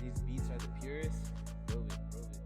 These beats are the purest. Prove it, prove it.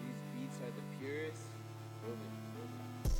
These beats are the purest. Prove it, prove it.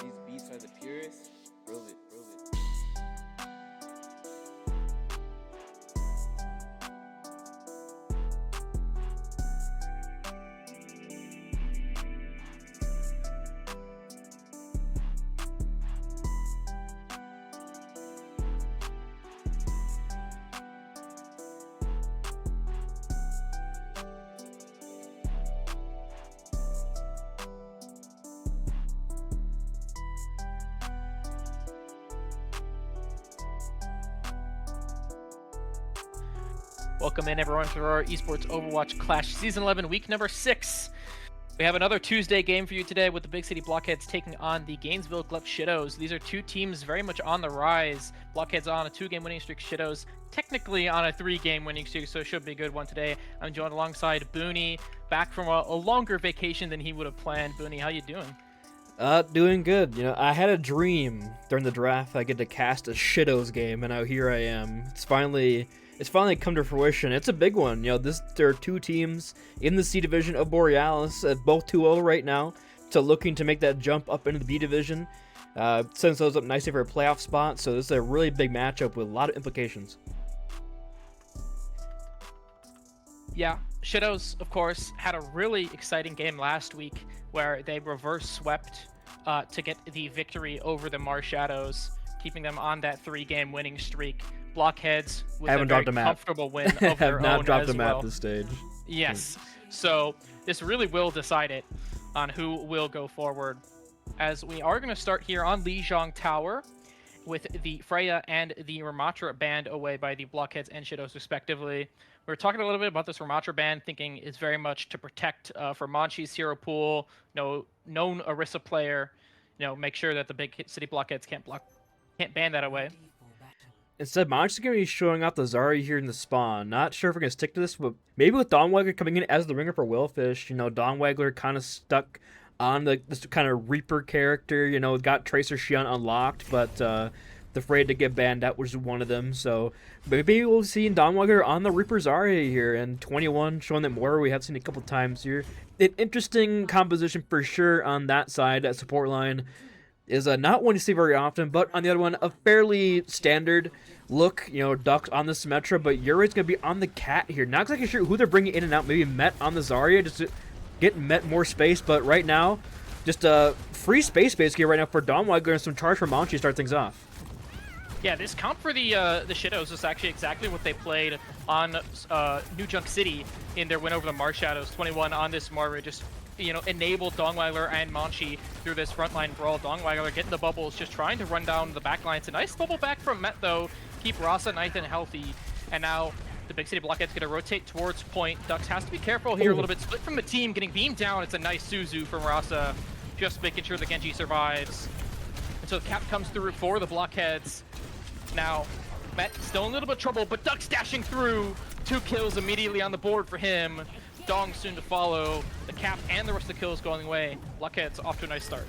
These beats are the purest. Prove it, prove it. Welcome in, everyone, to our Esports Overwatch Clash Season 11, Week number 6. We have another Tuesday game for you today with the Big City Blockheads taking on the Gainesville Glup Shiddos. These are two teams very much on the rise. Blockheads on a 2-game winning streak, Shiddos technically on a 3-game winning streak, so it should be a good one today. I'm joined alongside Booney, back from a longer vacation than he would have planned. Booney, how you doing? Doing good. You know, I had a dream during the draft I get to cast a Shiddos game, and now here I am. It's finally come to fruition. It's a big one. You know, there are two teams in the C division of Borealis, both 2-0 right now, so looking to make that jump up into the B division. Sends those up nicely for a playoff spot, so this is a really big matchup with a lot of implications. Yeah, Shiddos, of course, had a really exciting game last week where they reverse swept to get the victory over the Marshadows, keeping them on that 3-game winning streak. Blockheads with a very comfortable win of their own as well. Have not dropped a map this stage. Yes, so this really will decide it on who will go forward, as we are going to start here on Lijiang Tower with the Freya and the Ramatra band away by the Blockheads and Shiddos respectively. We were talking a little bit about this Ramatra band, thinking is very much to protect for Monchi's hero pool, known Orisa player, make sure that the Big City Blockheads can't ban that away. Instead, Monchi's going to be showing off the Zarya here in the spawn. Not sure if we're going to stick to this, but maybe with Dawnwaggler coming in as the ringer for Willfish, Dawnwaggler kind of stuck on this kind of Reaper character, got Tracer Xion unlocked, but the Freya to get banned out was one of them, so maybe we'll see Dawnwaggler on the Reaper Zarya here, and 21 showing that more we have seen a couple times here. An interesting composition for sure on that side, that support line. Is not one you see very often, but on the other one, a fairly standard look, Ducks on the Symmetra, but Yuri's going to be on the Cat here. Not exactly sure who they're bringing in and out, maybe Met on the Zarya, just to get Met more space, but right now, just free space basically right now for Dawnwaggler and some charge for Monchi to start things off. Yeah, this comp for the Shiddos is actually exactly what they played on New Junk City in their win over the Marshadows. 21 on this Marva, just enable Dawnwaggler and Monchi through this frontline brawl. Dawnwaggler getting the bubbles, just trying to run down the backline. It's a nice bubble back from Met, though. Keep Rasa nice and healthy. And now the Big City Blockhead's going to rotate towards point. Ducks has to be careful here a little bit. Split from the team, getting beamed down. It's a nice Suzu from Rasa, just making sure the Genji survives. And so the cap comes through for the Blockheads. Now, Met still in a little bit of trouble, but Ducks dashing through. 2 kills immediately on the board for him. Dong soon to follow. The cap and the rest of the kills going away. Blockheads off to a nice start.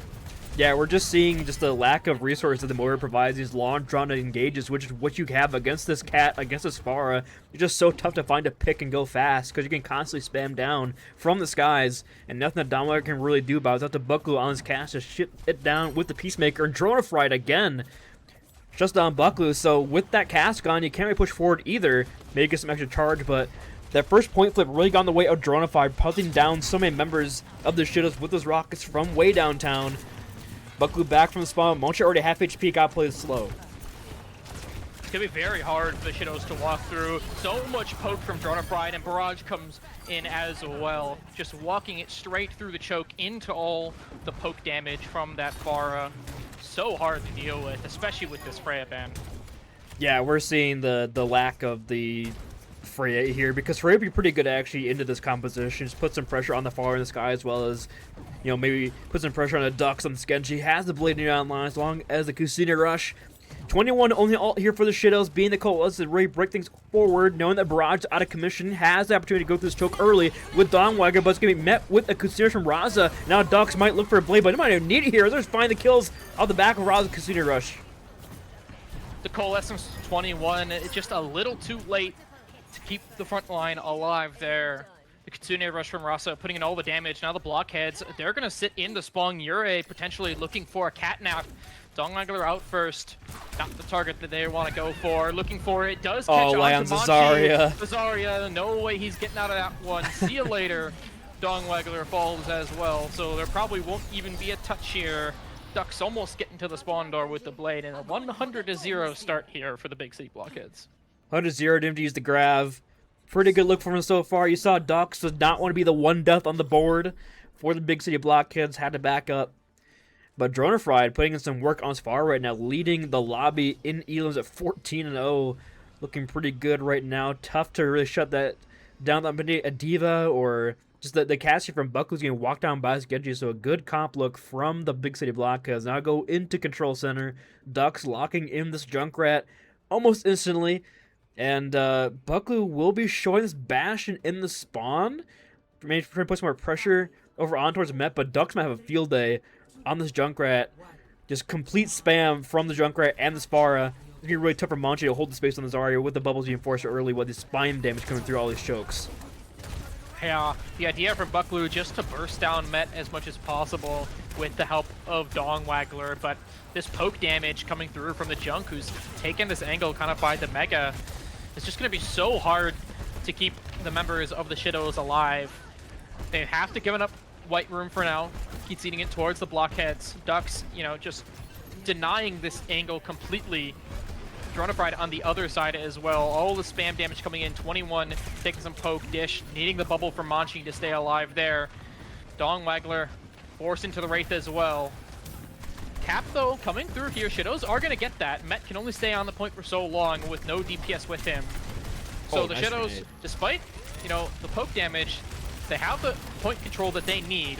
Yeah, we're just seeing just the lack of resources that the Moira provides, these long drawn engages, which is what you have against this Cat, against this Pharah. It's just so tough to find a pick and go fast, because you can constantly spam down from the skies, and nothing that Dawnwaggler can really do about it. It's up to Bucklu on his cast to shit it down with the Peacemaker, and Dronafried again. Just on Bucklu, so with that cast gone, you can't really push forward either. Maybe get some extra charge, but that first point flip really got in the way of Dronafried, putting down so many members of the Shiddos with those rockets from way downtown. Bucklu back from the spawn. Monchi already half HP, got played slow. It's going to be very hard for the Shiddos to walk through. So much poke from Dronafried, and Barrage comes in as well. Just walking it straight through the choke into all the poke damage from that Pharah. So hard to deal with, especially with this Freya ban. Yeah, we're seeing the lack of the Freya here, because Freya would be pretty good actually into this composition. Just put some pressure on the Pharah in the sky, as well as, maybe put some pressure on the Ducks on the Skenji. Has the Blade online as long as the Kusina rush. 21 only ult here for the Shiddos, being the Coalesce to really break things forward, knowing that Barrage out of commission, has the opportunity to go through this choke early with Dawnwaggler, but it's going to be met with a Kusina from Raza. Now Ducks might look for a Blade, but they might not need it here. They're just finding the kills off the back of Raza's Kusina rush. the Coalescence 21, just a little too late to keep the front line alive there. The Kitsune rush from Rasa putting in all the damage. Now the Blockheads, they're going to sit in the spawn. Yurei potentially looking for a catnap. Dongwagler out first. Not the target that they want to go for. Looking for it. Does catch on to Zarya. Zarya. No way he's getting out of that one. See you later. Dongwagler falls as well. So there probably won't even be a touch here. Ducks almost getting to the spawn door with the blade. And a 100-0 start here for the Big City Blockheads. 100-0, didn't use the grav. Pretty good look from him so far. You saw Ducks does not want to be the one death on the board for the Big City Blockheads. Had to back up. But Dronafried putting in some work on his far right now, leading the lobby in Elims at 14-0. Looking pretty good right now. Tough to really shut that down. A Diva or just the caster from Buckley's getting walked down by Genji. So a good comp look from the Big City Blockheads. Now go into Control Center. Ducks locking in this Junkrat almost instantly. And Buckley will be showing this Bastion in the spawn. Maybe trying to put some more pressure over on towards Met, but Ducks might have a field day on this Junkrat. Just complete spam from the Junkrat and the Spara. It's going to be really tough for Manchi to hold the space on the Zarya with the bubbles being forced early with the spine damage coming through all these chokes. Yeah, the idea from Bucklu just to burst down Met as much as possible with the help of Dongwagler, but this poke damage coming through from the Junk, who's taken this angle kind of by the Mega, it's just going to be so hard to keep the members of the Shiddos alive. They have to give it up White Room for now. Keeps eating it towards the Blockheads. Ducks, you know, just denying this angle completely. Dronafried on the other side as well. All the spam damage coming in. 21 taking some poke. Dish needing the bubble from Manchi to stay alive there. Dongwagler forced into the Wraith as well. Cap, though, coming through here. Shiddos are going to get that. Met can only stay on the point for so long with no DPS with him. So the nice Shiddos, grenade. despite, you know, the poke damage, they have the point control that they need.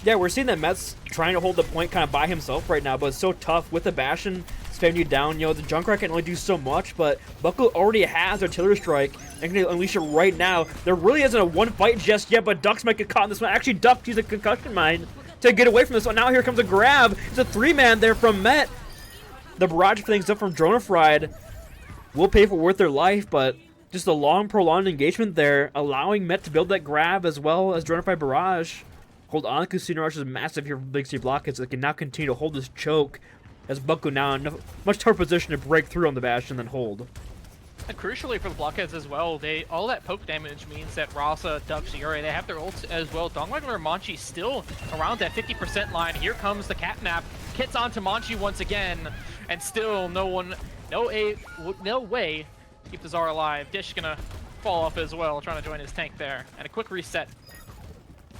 Yeah, we're seeing that Met's trying to hold the point kind of by himself right now, but it's so tough with the Bastion spamming you down. You know, the Junkrat can only do so much, but Buckle already has Artillery Strike and can unleash it right now. There really isn't a one fight just yet, but Ducks might get caught in this one. Actually, Ducks use a concussion mine to get away from this one. Now here comes a grab. It's a 3-man there from Met. The barrage of things up from Dronafried will pay for worth their life, but just a long, prolonged engagement there, allowing Met to build that grab as well as Dronafried barrage. Hold on, Kusina Rush is massive here for Big City Blockheads, so they can now continue to hold this choke as Bucko now in a much tougher position to break through on the Bastion than hold. And crucially for the Blockheads as well, all that poke damage means that Rasa, Ducks, Yuri, they have their ults as well. Dongwagler and Manchi still around that 50% line. Here comes the catnap. Kits onto Manchi once again, and still no way keep the Zara alive. Dish gonna fall off as well, trying to join his tank there. And a quick reset.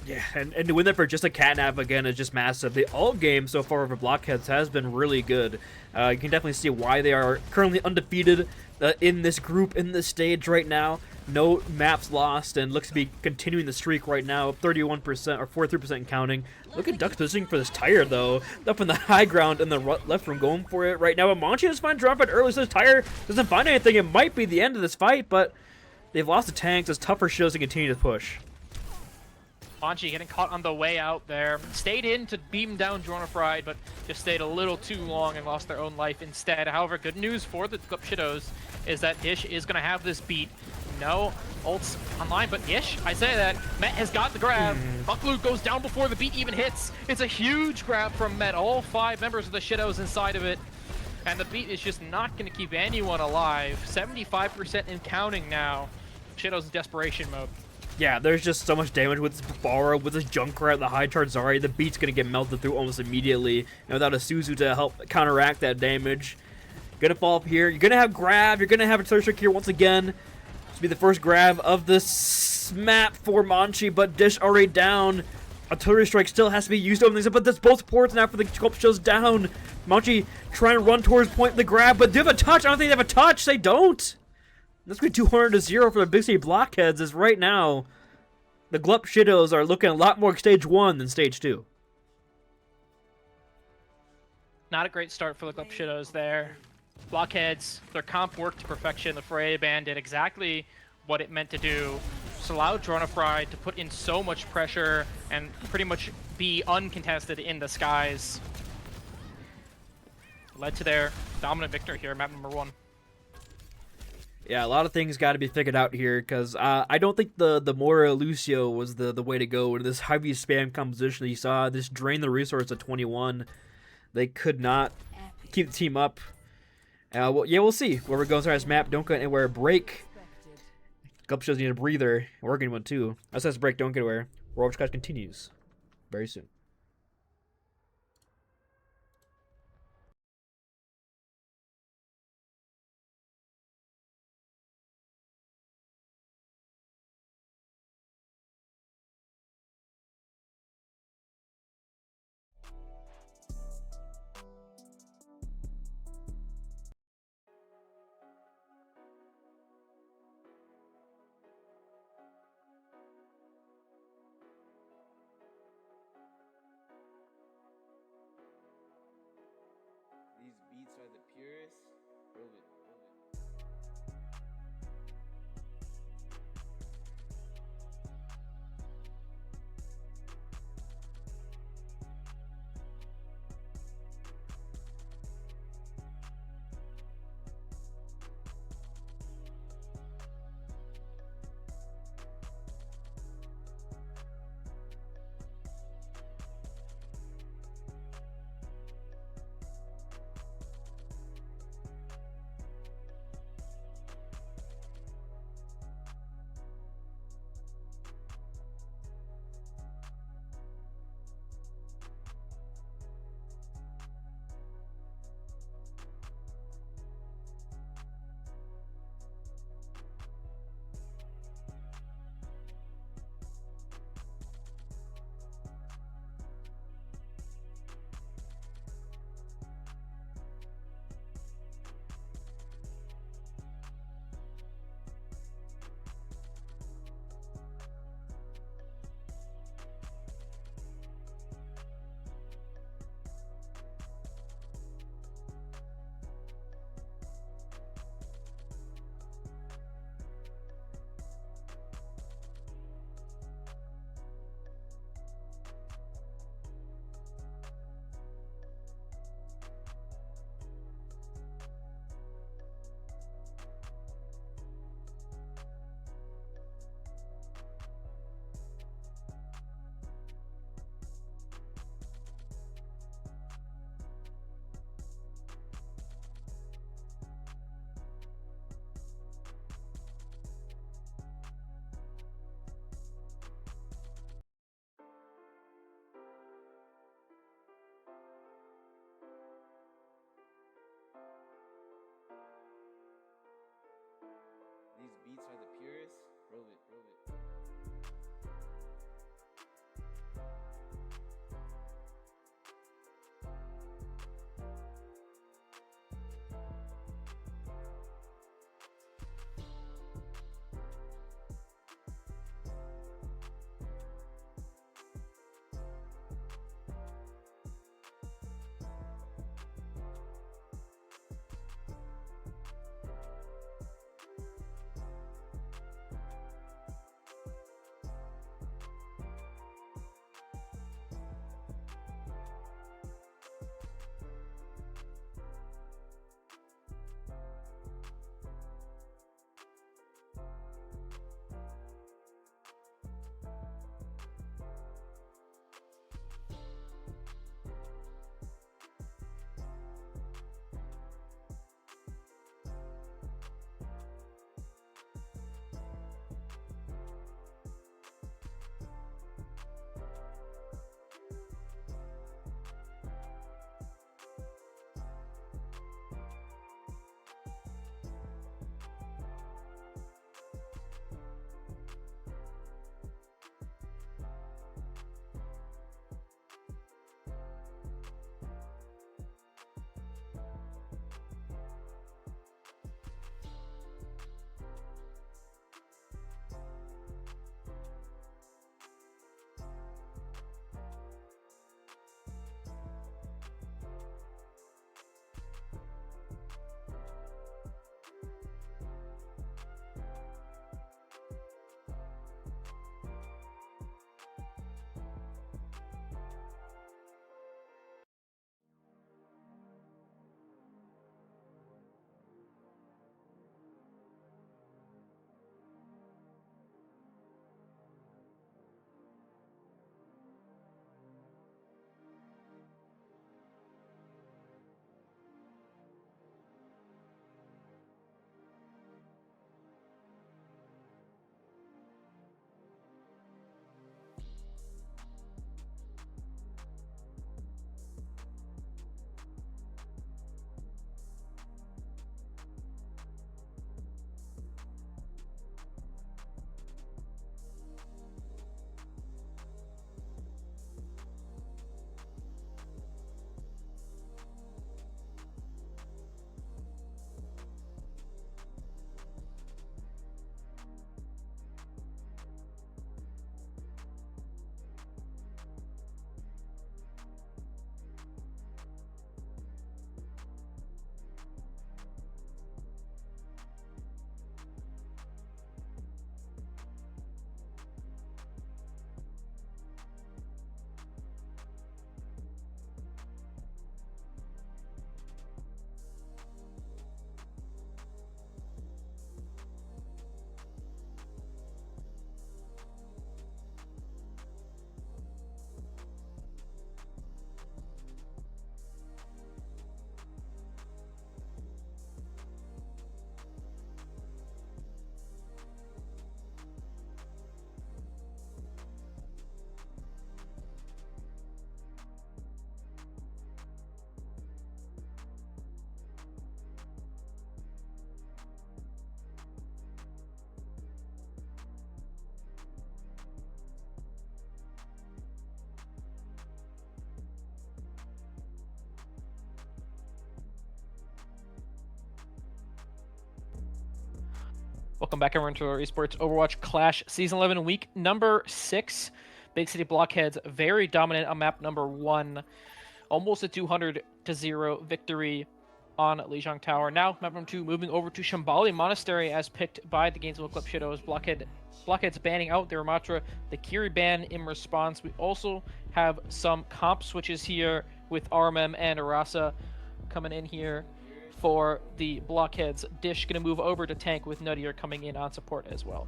Yeah, and to win that for just a catnap again is just massive. The ult game so far for Blockheads has been really good. You can definitely see why they are currently undefeated in this group, in this stage right now. No maps lost, and looks to be continuing the streak right now, 31% or 43% and counting. Look at Ducks positioning for this tire, though. Up in the high ground in the left room, going for it right now. But Manchi doesn't find drop it early, so this tire doesn't find anything. It might be the end of this fight, but they've lost the tanks. It's tougher shows to continue to push. Manchi getting caught on the way out there. Stayed in to beam down Dronafried, but just stayed a little too long and lost their own life instead. However, good news for the Glup Shiddos is that Dish is going to have this beat. No ults online, but Ish, I say that. Met has got the grab. Bucklu goes down before the beat even hits. It's a huge grab from Met. All 5 members of the Shiddos inside of it. And the beat is just not going to keep anyone alive. 75% and counting now. Shiddos in desperation mode. Yeah, there's just so much damage with this Bara, with this Junkrat, the high charge Zarya. The beat's going to get melted through almost immediately. And without a Suzu to help counteract that damage. Gonna fall up here. You're going to have grab. You're going to have a third trick here once again. This will be the first grab of this map for Manchi, but Dish already down. Artillery Strike still has to be used to open things up, but there's both supports now for the Gulp shows down. Manchi trying to run towards point the grab, but do they have a touch? I don't think they have a touch. They don't. That's going to be 200-0 for the Big City Blockheads, as right now, the Glup Shiddos are looking a lot more Stage 1 than Stage 2. Not a great start for the Glup Shiddos there. Blockheads, their comp worked to perfection. The Foray Band did exactly what it meant to do. Just allowed Dronafried to put in so much pressure and pretty much be uncontested in the skies. Led to their dominant victor here, map number 1. Yeah, a lot of things got to be figured out here because I don't think the Mora Lucio was the way to go in this heavy spam composition. You saw this drain the resource at 21. They could not keep the team up. Well, yeah, we'll see where we go inside this map. Don't go anywhere. Break. Glup shows need a breather. We're getting one too. That says break. Don't get anywhere. Overwatch class continues very soon. These beats are the purest. Prove it. These beats are the purest. Prove it. Welcome back everyone to our Esports Overwatch Clash Season 11 Week number 6. Big City Blockheads very dominant on map number 1. Almost a 200-0 victory on Lijiang Tower. Now map number 2 moving over to Shambali Monastery as picked by the Gainesville Glup Shiddos. Blockheads banning out their Ramatra, the Kiri ban in response. We also have some comp switches here with RMM and Arasa coming in here for the Blockheads. Dish gonna move over to tank with Nuttier coming in on support as well.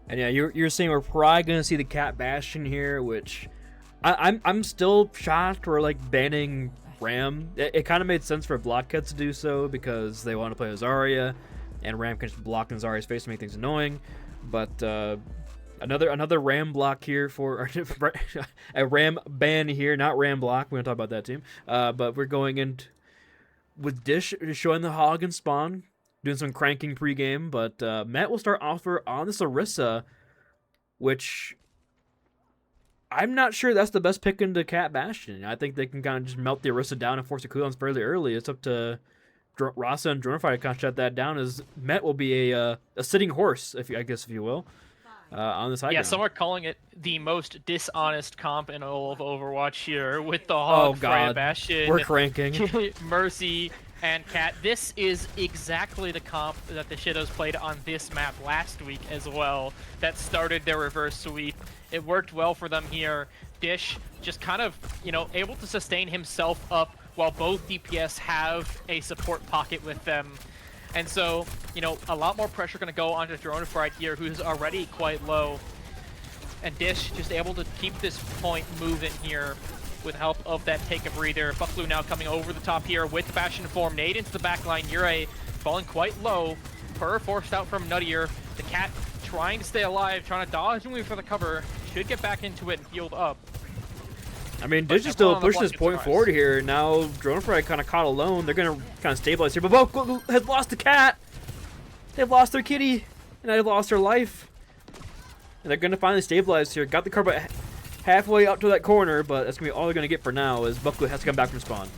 And yeah, you're saying we're probably gonna see the Cat Bastion here, which I'm still shocked we're like banning Ram. It kind of made sense for Blockheads to do so because they want to play Zarya, and Ram can just block in Zarya's face to make things annoying. But another Ram block here for a Ram ban here, not Ram block. We're gonna talk about that team. But we're going in with Dish showing the hog and spawn, doing some cranking pregame, but Matt will start offer on this Orisa, which I'm not sure that's the best pick into Cat Bastion. I think they can kind of just melt the Orisa down and force the cooldowns fairly early. It's up to Rasa and Dronify to kind of shut that down, as Met will be a sitting horse, if you will, on this high ground. Some are calling it the most dishonest comp in all of Overwatch here with the hog, Freya Bastion, we're cranking. Mercy, and Cat. This is exactly the comp that the Shiddos played on this map last week as well. That started their reverse sweep. It worked well for them here. Dish just kind of, able to sustain himself up while both DPS have a support pocket with them. And so, a lot more pressure going to go onto Dronify here, who's already quite low. And Dish just able to keep this point moving here with help of that take a breather. Bucklu now coming over the top here with the Bastion form. Nade into the backline. Yurei falling quite low. Purr forced out from Nuttier. The Cat trying to stay alive, trying to dodge and move for the cover. Should get back into it and healed up. I mean, Dish is still pushing this point forward here. Now, Dronify kind of caught alone. They're going to kind of stabilize here. But Bucklu has lost the Cat. They've lost their kitty. And they've lost their life. And they're going to finally stabilize here. Got the car halfway up to that corner, but that's going to be all they're going to get for now, as Bucklu has to come back from spawn.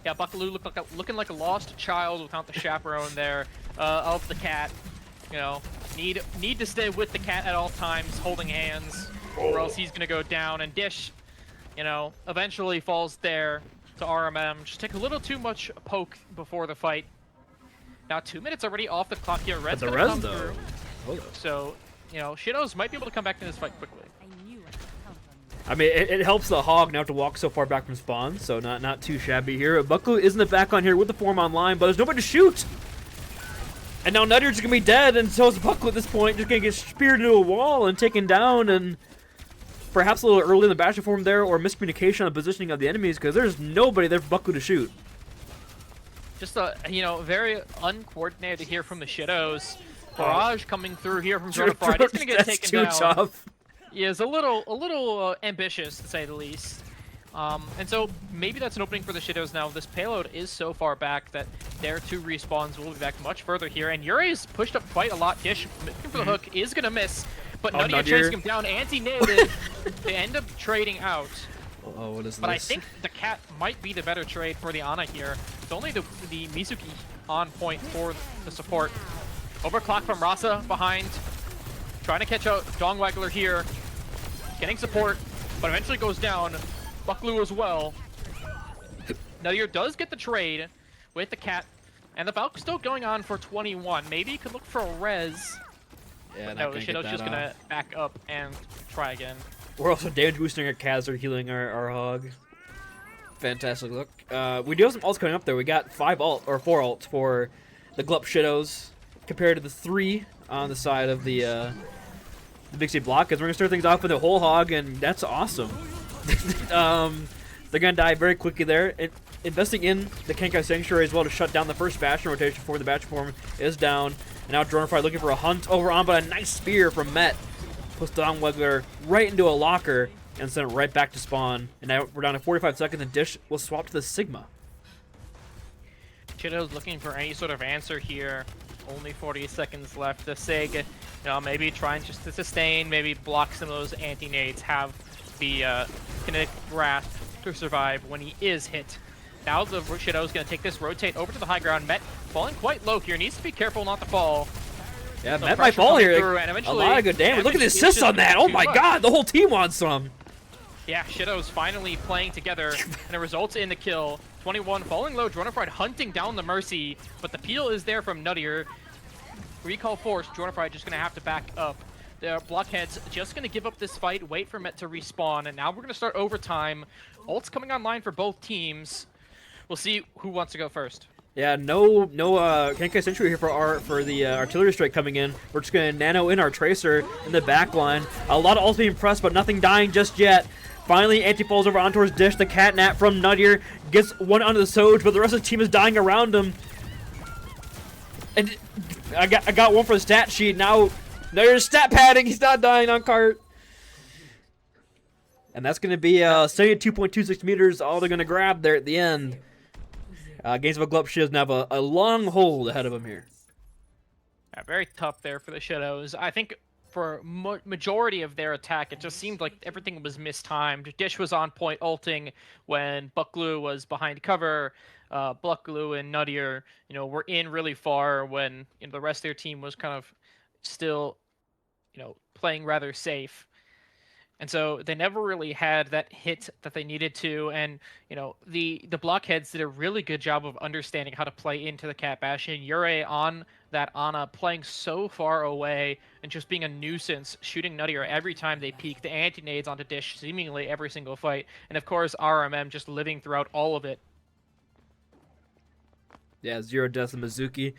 Yeah, Bucklu looking like a lost child without the chaperone there of the Cat. Need to stay with the Cat at all times, holding hands, or else he's going to go down. And Dish, eventually falls there to RMM. Just take a little too much poke before the fight. Now 2 minutes already off the clock here. Red's gonna come through. So, Shiddos might be able to come back to this fight quickly. I mean, it helps the hog now to walk so far back from spawn, so not too shabby here. Bucklu isn't the back on here with the form online, but there's nobody to shoot. And now Nuttier's gonna be dead, and so is Bucklu at this point, just gonna get speared into a wall and taken down, and perhaps a little early in the Bastion form there, or miscommunication on the positioning of the enemies, because there's nobody there for Bucklu to shoot. Just very uncoordinated here from the Shiddos. Barrage coming through here from Dronify. He's gonna get taken down. That's too tough. He is a little ambitious, to say the least. And so maybe that's an opening for the Shiddos now. This payload is so far back that their 2 respawns will be back much further here. And Yuri's pushed up quite a lot. Dish looking for the hook is gonna miss, but Nuttier chasing him down. Anti-naded. They end up trading out. Oh, what is this? But I think the Cat might be the better trade for the Ana here. It's only the Mizuki on point for the support. Overclock from Rasa behind. Trying to catch out Dongwaggler here. Getting support, but eventually goes down. Bucklu as well. Nuttier does get the trade with the Cat. And the Valk still going on for 21. Maybe he could look for a res. Yeah, no, the Shiddo's just going to back up and try again. We're also damage boosting our Kazzer, healing our hog. Fantastic look. We do have some ults coming up there. We got 4 ults for the Glup Shiddos compared to the 3 on the side of the Big City Block, because we're gonna start things off with a whole hog, and that's awesome. They're gonna die very quickly there. Investing in the Kenkai Sanctuary as well to shut down the first Bastion rotation before the Bastion form is down. And now Dronify looking for a hunt over on, but a nice spear from Met. Puts Dongwaggler right into a locker and sent it right back to spawn. And now we're down to 45 seconds, and Dish will swap to the Sigma. Shiddos looking for any sort of answer here. Only 40 seconds left. The Sig, maybe trying just to sustain, maybe block some of those anti-nades, have the kinetic grasp to survive when he is hit. Now the Shiddos going to take this, rotate over to the high ground. Met falling quite low here. Needs to be careful not to fall. Yeah, The Met might pressure fall coming here. through, and A eventually lot of good damage. Look at the it's assists just on that. Oh too my much. god, the whole team wants some. Yeah, Shiddos finally playing together, and it results in the kill. 21 falling low, Dronafried hunting down the Mercy, but the peel is there from Nuttier. Recall force, Dronafried just gonna have to back up. The Blockheads just gonna give up this fight, wait for Met to respawn, and now we're gonna start overtime. Ult's coming online for both teams. We'll see who wants to go first. Yeah, no Kenkai Sentry here for the artillery strike coming in. We're just gonna nano in our Tracer in the back line. A lot of ults being pressed, but nothing dying just yet. Finally, Anti falls over on towards Dish. The catnap from Nuttier gets one onto the Soj, but the rest of the team is dying around him. And I got one for the stat sheet. Now there's stat padding. He's not dying on cart. And that's going to be 72.26 meters. All they're going to grab there at the end. Gainesville Glup Shiddos now have a long hold ahead of them here. Yeah, very tough there for the Shiddos. I think for majority of their attack, it just seemed like everything was mistimed. Dish was on point ulting when Buckglue was behind cover. Buckglue and Nuttier, were in really far when the rest of their team was kind of still, playing rather safe. And so they never really had that hit that they needed to. And, the Blockheads did a really good job of understanding how to play into the Cat Bastion. Ure on that Ana playing so far away and just being a nuisance, shooting Nuttier every time they peek. The anti-nades onto Dish seemingly every single fight. And of course, RMM just living throughout all of it. Yeah, Zero Death and Mizuki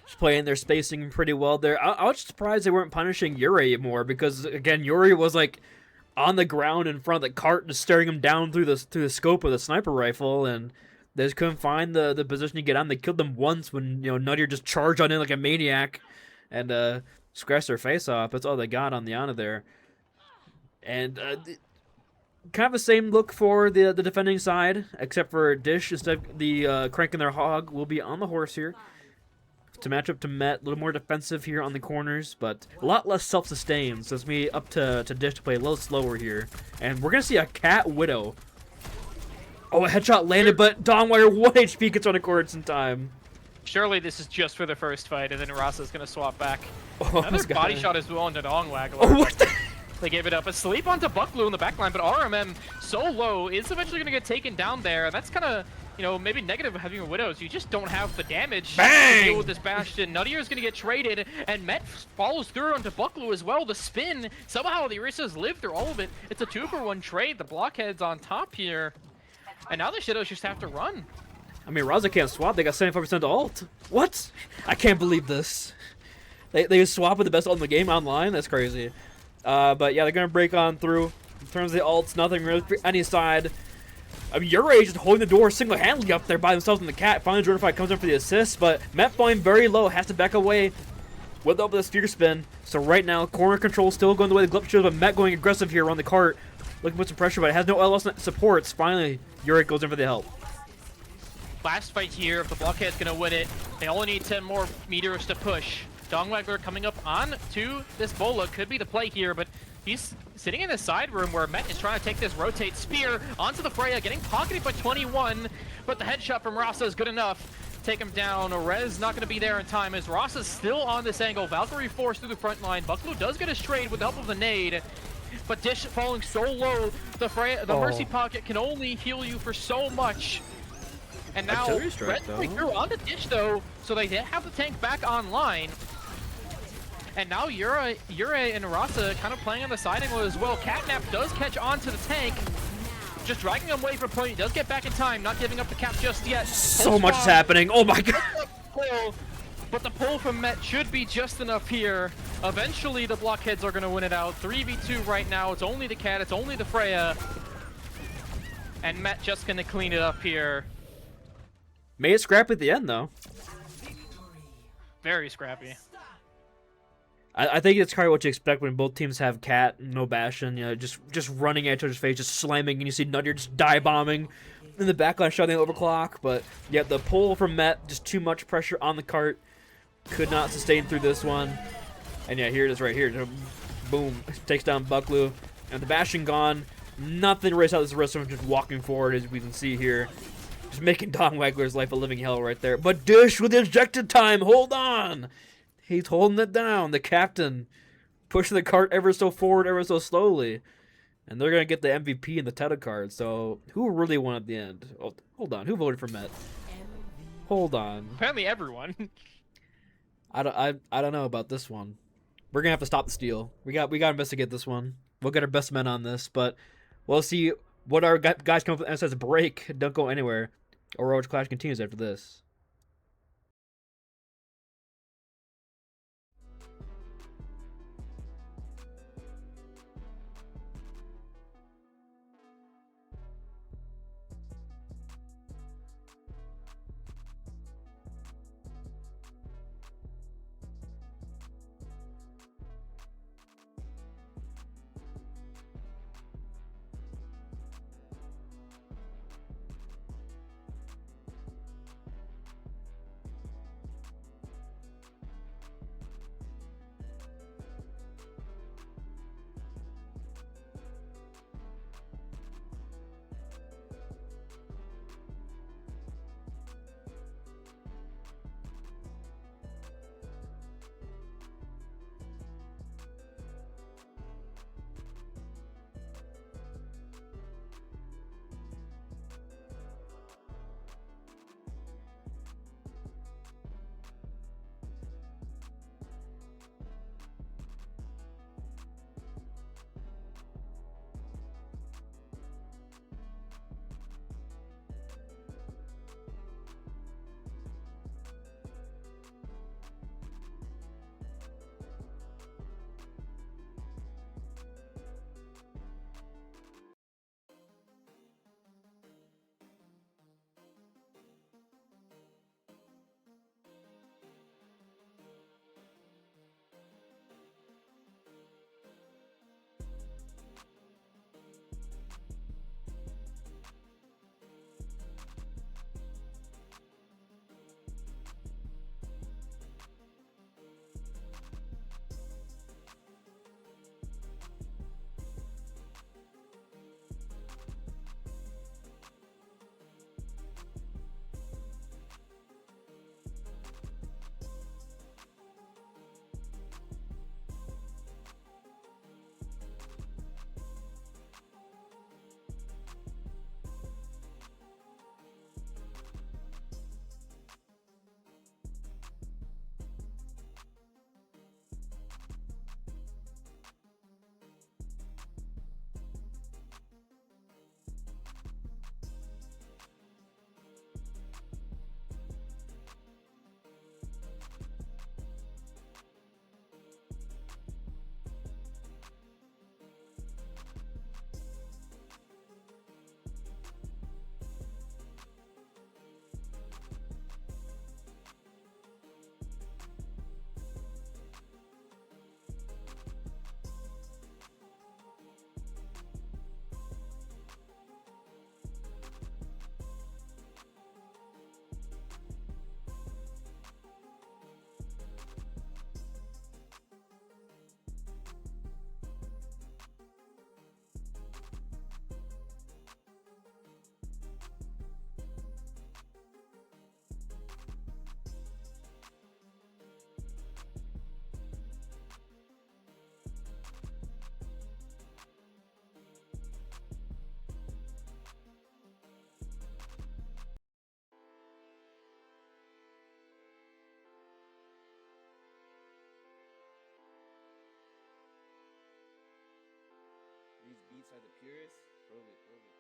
just playing their spacing pretty well there. I was surprised they weren't punishing Ure more because, again, Ure was like on the ground in front of the cart, just staring him down through the scope of the sniper rifle, and they just couldn't find the position to get on. They killed them once when Nuttier just charged on in like a maniac and scratched their face off. That's all they got on the Ana there, and kind of the same look for the defending side, except for Dish. Instead of the cranking their hog will be on the horse here to match up to Met. A little more defensive here on the corners, but a lot less self-sustained. So it's going to be up to Dish to play a little slower here. And we're going to see a Cat Widow. Oh, a headshot landed, but Dawnwire 1 HP gets on the cords in time. Surely this is just for the first fight, and then Rasa's going to swap back. Oh, Another body shot as well into Dongwaggler. Oh, what the? They gave it up. A sleep onto Buckglue in the backline, but RMM so low is eventually going to get taken down there. And that's kind of, maybe negative of having a Widows. You just don't have the damage Bang! to deal with this Bastion. Nuttier is going to get traded, and Met follows through onto Buckglue as well. The spin, somehow the Orisas live through all of it. It's a 2-for-1 trade. The Blockheads on top here. And now the Shiddos just have to run. I mean, Raza can't swap. They got 75% ult. What? I can't believe this. They swap with the best ult in the game online? That's crazy. But yeah, they're going to break on through. In terms of the ults, nothing really for any side. I mean, Ure just holding the door single-handedly up there by themselves in the Cat. Finally, Jordan comes in for the assist, but Met flying very low, has to back away with the sphere spin. So right now, corner control still going the way the Glup shows, but Met going aggressive here on the cart. Looking for some pressure, but it has no LS supports. Finally, Ure goes in for the help. Last fight here, if the Blockhead's going to win it, they only need 10 more meters to push. Dongwaggler coming up on to this Bola could be the play here, but he's sitting in the side room where Met is trying to take this rotate spear onto the Freya, getting pocketed by 21, but the headshot from Rasa is good enough. Take him down. Rez not going to be there in time as Rasa's still on this angle. Valkyrie forced through the front line. Buckglue does get a trade with the help of the nade, but Dish falling so low, the Mercy Pocket can only heal you for so much. And now Red through onto Dish though, so they have the tank back online. And now Ure and Rasa kind of playing on the side angle as well. Catnap does catch onto the tank, just dragging him away from point. He does get back in time, not giving up the cap just yet. So much is happening. Oh my god. But the pull from Met should be just enough here. Eventually the Blockheads are going to win it out. 3v2 right now. It's only the Cat, it's only the Freya. And Met just going to clean it up here. Made it scrappy at the end, though. Very scrappy. I think it's kind of what you expect when both teams have Cat, no Bastion, just running at each other's face, just slamming, and you see Nuttier just dive-bombing in the backline, shutting overclock. But yeah, the pull from Met, just too much pressure on the cart, could not sustain through this one. And yeah, here it is right here. Boom, takes down Buckglue, and the Bastion gone. Nothing race out this rest of them just walking forward, as we can see here. Just making Dongwaggler's life a living hell right there. But Dish with the injected time, hold on! He's holding it down. The captain pushing the cart ever so forward, ever so slowly. And they're going to get the MVP and the title card. So who really won at the end? Oh, hold on. Who voted for Met? Hold on. Apparently everyone. I don't know about this one. We're going to have to stop the steal. We got to investigate this one. We'll get our best men on this. But we'll see what our guys come up with and says break. Don't go anywhere. Overwatch Clash continues after this. These beats are the purest. Prove it, prove it.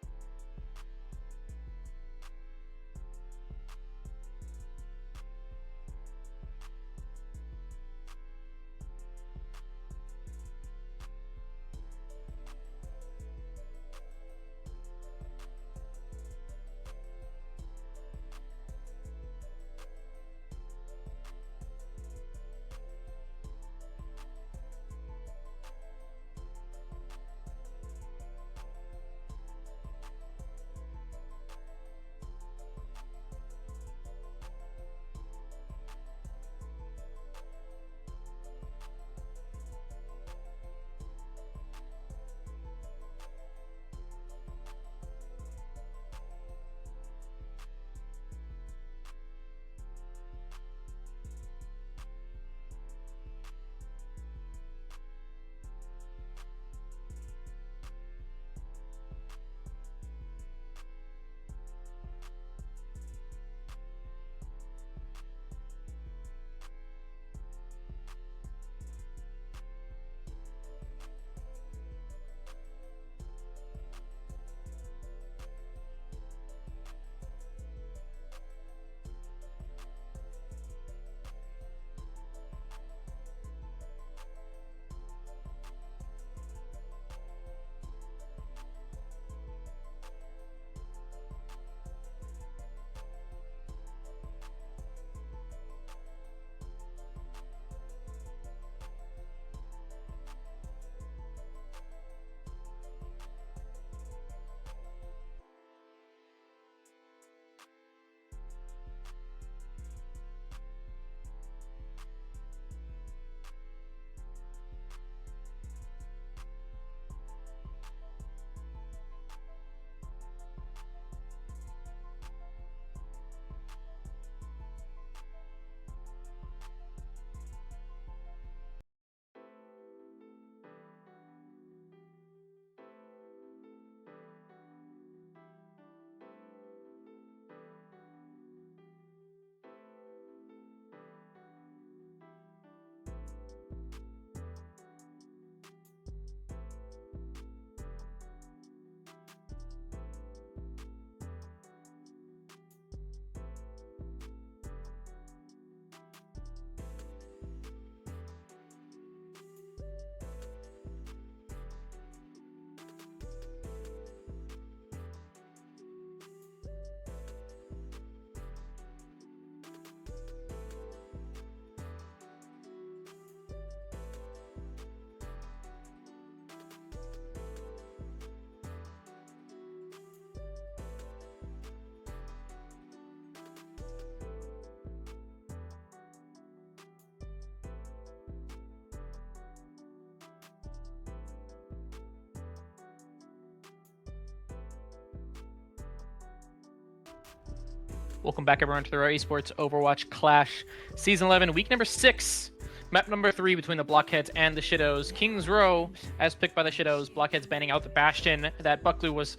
Welcome back, everyone, to the Aurora Esports Overwatch Clash Season 11, Week number 6. Map number 3 between the Blockheads and the Shiddos. Kings Row, as picked by the Shiddos. Blockheads banning out the Bastion that Bucklew was,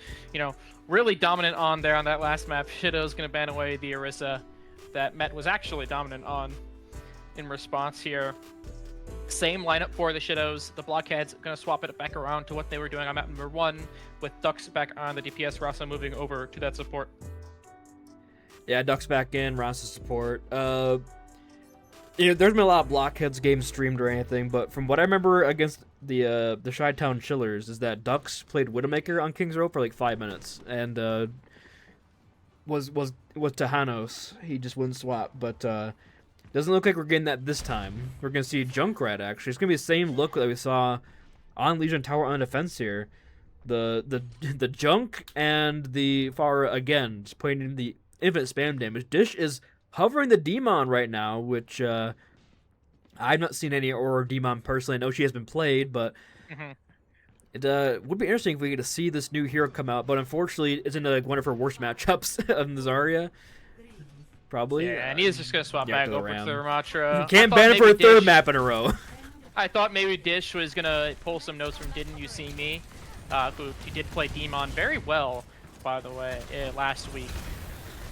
really dominant on there on that last map. Shiddos going to ban away the Orisa that Met was actually dominant on in response here. Same lineup for the Shiddos. The Blockheads going to swap it back around to what they were doing on map number 1, with Ducks back on the DPS, Rasa moving over to that support. Yeah, Ducks back in, Rasa support. There's been a lot of Blockheads games streamed or anything, but from what I remember against the Chi-Town Chillers is that Ducks played Widowmaker on Kings Row for like 5 minutes, and was Tejanos. He just wouldn't swap, but doesn't look like we're getting that this time. We're gonna see Junkrat actually. It's gonna be the same look that we saw on Legion Tower on defense here. The Junk and the Pharah again, just putting in the infinite spam damage. Dish is hovering the Demon right now, which I've not seen any Aurora Demon personally. I know she has been played, but it would be interesting if we get to see this new hero come out. But unfortunately, it's in like one of her worst matchups of Zarya. Probably. Yeah, and he is just going to swap back over to the Ramatra. You can't ban it for a third map in a row. I thought maybe Dish was going to pull some notes from Didn't You See Me, who did play Demon very well, by the way, last week.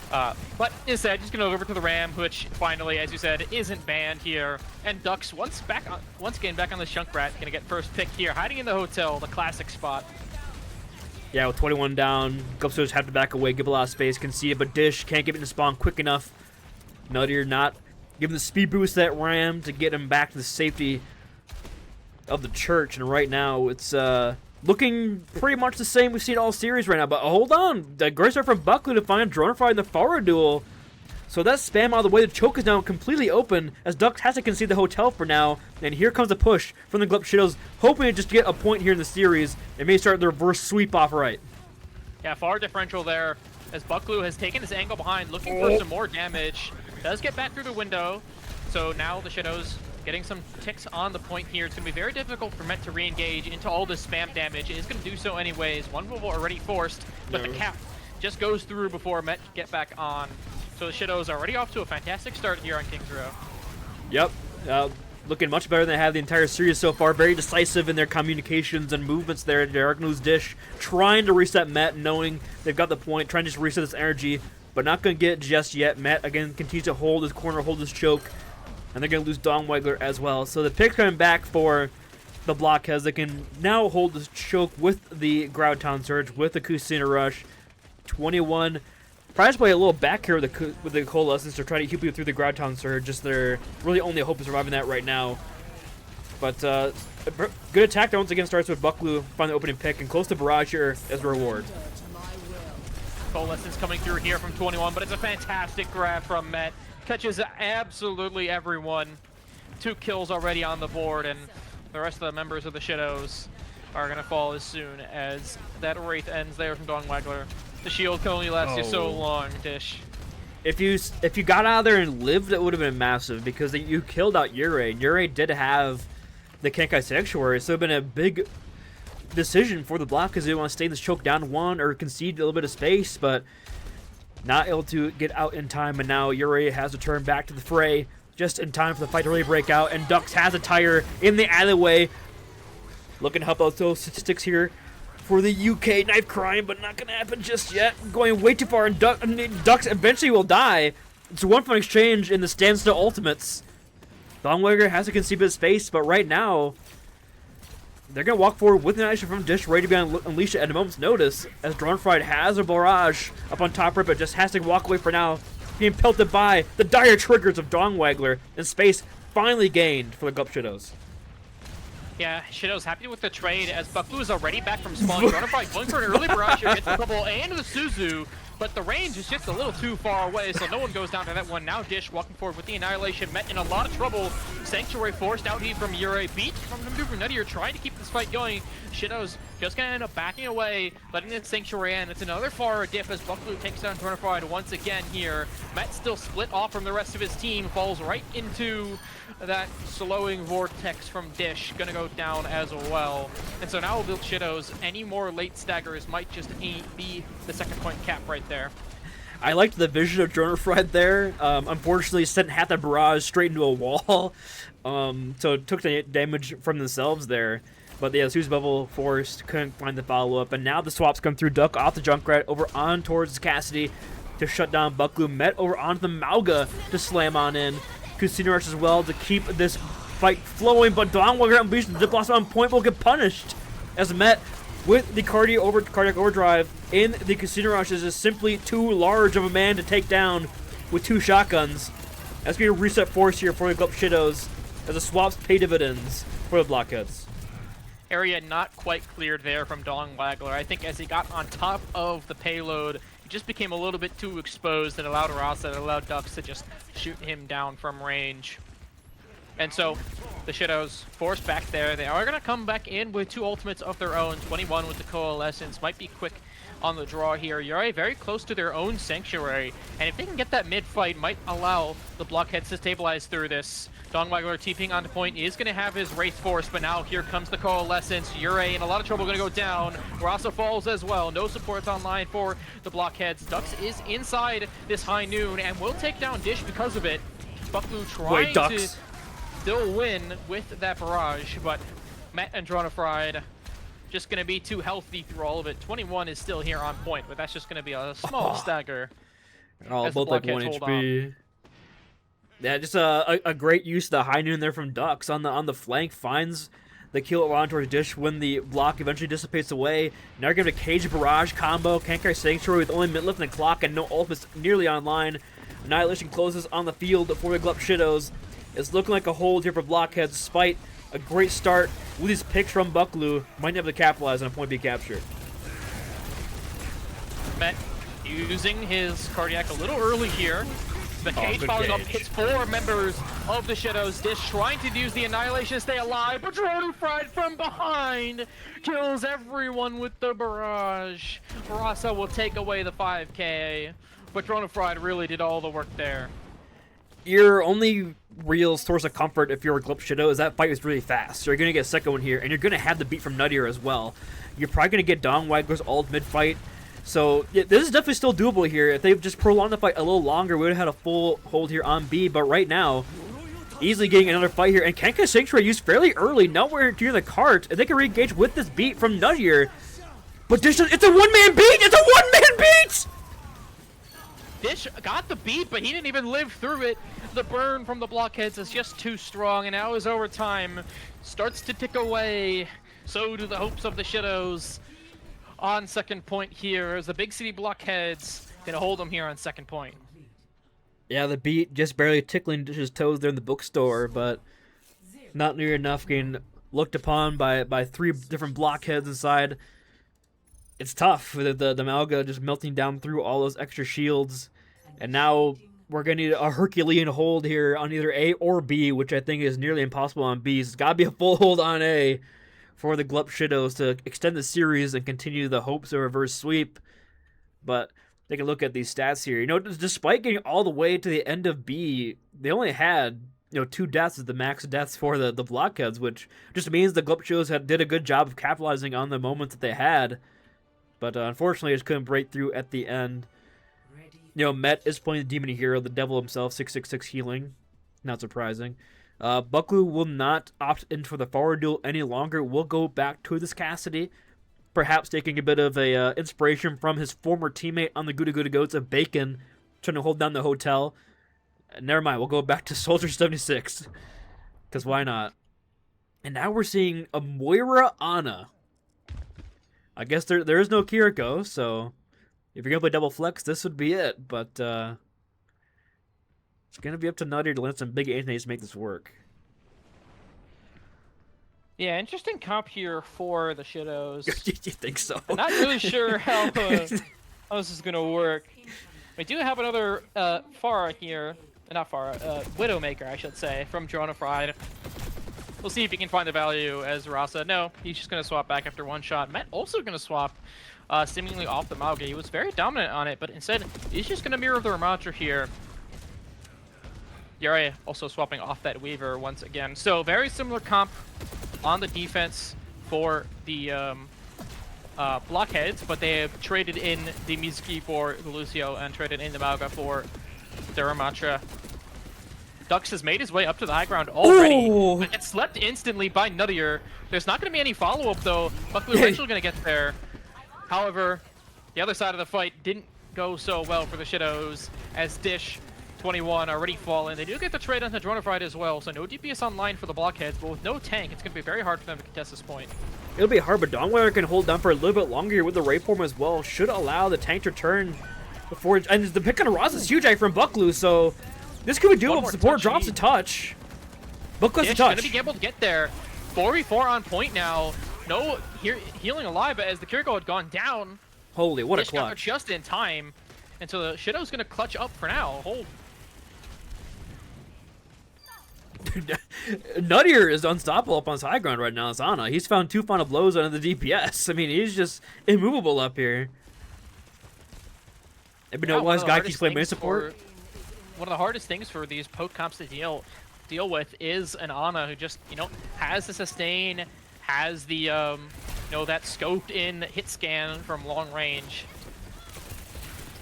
But instead, just going to go over to the Ram, which finally, as you said, isn't banned here. And Ducks, once again back on the Junkrat, going to get first pick here, hiding in the hotel, the classic spot. Yeah, with 21 down, Glup have to back away, give a lot of space, can see it, but Dish can't get it to spawn quick enough. Nuttier not giving the speed boost to that Ram to get him back to the safety of the church, and right now it's looking pretty much the same we've seen all series right now, but hold on, the great start from Buckley to find Dronify in the Pharah duel. So that's spam out of the way. The choke is now completely open as Ducks has to concede the hotel for now. And here comes the push from the Glup Shiddos, hoping to just get a point here in the series and may start the reverse sweep off right. Yeah, far differential there as Bucklew has taken this angle behind, looking for some more damage. Does get back through the window. So now the Shiddos getting some ticks on the point here. It's going to be very difficult for Met to re-engage into all this spam damage. It is going to do so anyways. One move already forced, but the cap just goes through before Met can get back on. So the Shiddos are already off to a fantastic start here on Kings Row. Yep. Looking much better than they have the entire series so far. Very decisive in their communications and movements there. Dark News Dish trying to reset Met, knowing they've got the point, trying to just reset this energy, but not going to get it just yet. Met, again, continues to hold his corner, hold his choke, and they're going to lose Dongwaggler as well. So the pick coming back for the Blockheads. They can now hold this choke with the Groudtown Surge, with the Kusina Rush. 21. Probably play a little back here with the Coalescence to try to heal people through the Groudtown Surge. Just their really only hope of surviving that right now. But good attack that once again starts with Bucklew, find the opening pick, and close to Barrage here as a reward. Coalescence coming through here from 21, but it's a fantastic grab from Met. Catches absolutely everyone. 2 kills already on the board, and the rest of the members of the Shiddos are going to fall as soon as that Wraith ends there from Dongwaggler. The shield can only last you so long, Dish. If you got out of there and lived, it would have been massive because you killed out Ure. Ure did have the Kenkai Sanctuary, so it would have been a big decision for the block because they want to stay this choke down 1 or concede a little bit of space, but not able to get out in time. And now Ure has to turn back to the fray just in time for the fight to really break out. And Ducks has a tire in the alleyway, looking to help out those statistics here for the UK knife crime, but not gonna happen just yet. Going way too far, and Ducks eventually will die. It's a 1-for-1 exchange in the standstill ultimates. Dongwaggler has to concede a bit of space, but right now they're gonna walk forward with an action from Dish, ready to be unleashed at a moment's notice. As Dronefried has a barrage up on top right, but just has to walk away for now, being pelted by the dire triggers of Dongwaggler, and space finally gained for the Glup Shiddos. Yeah, Shiddos happy with the trade as Bucklew is already back from spawn. Dronefried going for an early barrage here, gets the double and the Suzu, but the range is just a little too far away, so no one goes down to that one. Now Dish walking forward with the Annihilation. Met in a lot of trouble. Sanctuary forced out here from Ure. Beat from Nuttier trying to keep this fight going. Shiddos just gonna end up backing away, letting the Sanctuary in. It's another far diff as Bucklew takes down Dronefried once again here. Met still split off from the rest of his team, falls right into that slowing vortex from Dish, gonna go down as well. And so now the Shiddos, any more late staggers might just be the second point cap right there. I liked the vision of Jonah Fred there. Unfortunately, sent half the barrage straight into a wall. So it took the damage from themselves there. But yeah, Sue's bubble forced, couldn't find the follow-up. And now the swaps come through. Duck off the Junkrat, over on towards Cassidy to shut down Bucklu. Met over onto the Mauga to slam on in. Casino Rush as well to keep this fight flowing. But Dawnwalker Unleashed, the Dip Blossom on point will get punished. As Met with the cardiac overdrive in the Casino Rush is simply too large of a man to take down with 2 shotguns. That's going to be a reset force here for the Glup Shiddos as the swaps pay dividends for the Blockheads. Area not quite cleared there from Dong Waggler. I think as he got on top of the payload, he just became a little bit too exposed and allowed Rasa, and allowed Ducks to just shoot him down from range. And so the Shiddos forced back there. They are going to come back in with 2 ultimates of their own. 21 with the Coalescence. Might be quick on the draw here. Yuri very close to their own Sanctuary. And if they can get that mid-fight, might allow the Blockheads to stabilize through this. Dongwaggler TPing onto point is going to have his Wraith Force, but now here comes the Coalescence. Yuri in a lot of trouble, going to go down. Rasa falls as well. No supports online for the Blockheads. Dux is inside this high noon and will take down Dish because of it. Bucklu trying to still win with that barrage, but Matt and Dronafried just going to be too healthy through all of it. 21 is still here on point, but that's just going to be a small stagger. Oh, both like 1 HP. Yeah, just a great use of the high noon there from Dux on the flank. Finds the kill on towards Dish when the block eventually dissipates away. Now we're giving a Cage Barrage combo. Can't carry Sanctuary with only mid lift in the clock and no ultimates nearly online. Annihilation closes on the field for the Glup Shiddos. It's looking like a hold here for Blockheads, despite a great start with these picks from Bucklu. Might be able to capitalize on a point B capture. Met using his cardiac a little early here. The cage following up hits 4 members of the Shiddos. Dish trying to use the Annihilation to stay alive, but Dronafried from behind kills everyone with the barrage. Rasa will take away the 5k, but Dronafried really did all the work there. Your only real source of comfort if you're a Glup Shiddo is that fight was really fast. So you're going to get a second one here, and you're going to have the beat from Nuttier as well. You're probably going to get Dong Waggler's ult mid-fight. So yeah, this is definitely still doable here. If they've just prolonged the fight a little longer, we would have had a full hold here on B. But right now, easily getting another fight here. And Kenka Sanctuary used fairly early. Nowhere near the cart. And they can re-engage with this beat from Nuttier. But Dish, it's a one-man beat! It's a one-man beat! Dish got the beat, but he didn't even live through it. The burn from the Blockheads is just too strong, and now his overtime starts to tick away. So do the hopes of the Shiddos on second point here, as the Big City Blockheads gonna hold them here on second point. Yeah, the beat just barely tickling Dish's toes there in the bookstore, but not near enough, getting looked upon by 3 different Blockheads inside. It's tough with the Malga just melting down through all those extra shields. And now we're going to need a Herculean hold here on either A or B, which I think is nearly impossible on B. It's got to be a full hold on A for the Glup Shiddos to extend the series and continue the hopes of a reverse sweep. But take a look at these stats here. You know, despite getting all the way to the end of B, they only had 2 deaths as the max deaths for the Blockheads, which just means the Glup Shiddos did a good job of capitalizing on the moments that they had. But unfortunately, just couldn't break through at the end. Met is playing the Demon Hero, the devil himself, 666 healing. Not surprising. Bucklu will not opt in for the forward duel any longer. Will go back to this Cassidy. Perhaps taking a bit of a inspiration from his former teammate on the Gouda Gouda Goats of Bacon, trying to hold down the hotel. Never mind, we'll go back to Soldier 76. Because why not? And now we're seeing a Moira Ana. I guess there is no Kiriko, so if you're going to play double flex, this would be it. But it's going to be up to Nuttier to land some big anything to make this work. Yeah, interesting comp here for the Shiddos. You think so? I'm not really sure how this is going to work. We do have another Pharah here. Not Pharah, Widowmaker, I should say, from Dronafried. We'll see if he can find the value as Rasa. No, he's just going to swap back after 1 shot. Matt also going to swap seemingly off the Mauga. He was very dominant on it, but instead, he's just going to mirror the Ramattra here. Yuri also swapping off that Weaver once again. So very similar comp on the defense for the Blockheads, but they have traded in the Mizuki for the Lucio and traded in the Mauga for the Ramatra. Dux has made his way up to the high ground already, but it's slept instantly by Nuttier. There's not going to be any follow-up though. Buckley eventually going to get there. However, the other side of the fight didn't go so well for the Shiddos, as Dish 21 already fallen. They do get the trade onto Dronefied as well, so no DPS online for the Blockheads, but with no tank, it's going to be very hard for them to contest this point. It'll be hard, but Dongweiler can hold down for a little bit longer here with the Ray form as well. Should allow the tank to turn before. And the pick on Roz is huge from Bucklu, so this could be doable. Support drops a touch. Bucklu's a touch. Going to be able to get there. 4v4 on point now. No healing alive, but as the Kiriko had gone down. Holy, what a Dish got there clutch. just in time. And so the Shidow's going to clutch up for now. Hold. Nuttier is unstoppable up on his high ground right now. Zana. He's found 2 final blows under the DPS. I mean, he's just immovable up here. Maybe no wise guy keeps playing main support. One of the hardest things for these poke comps to deal with is an Ana who just, you know, has the sustain, has the, you know, that scoped in hit scan from long range.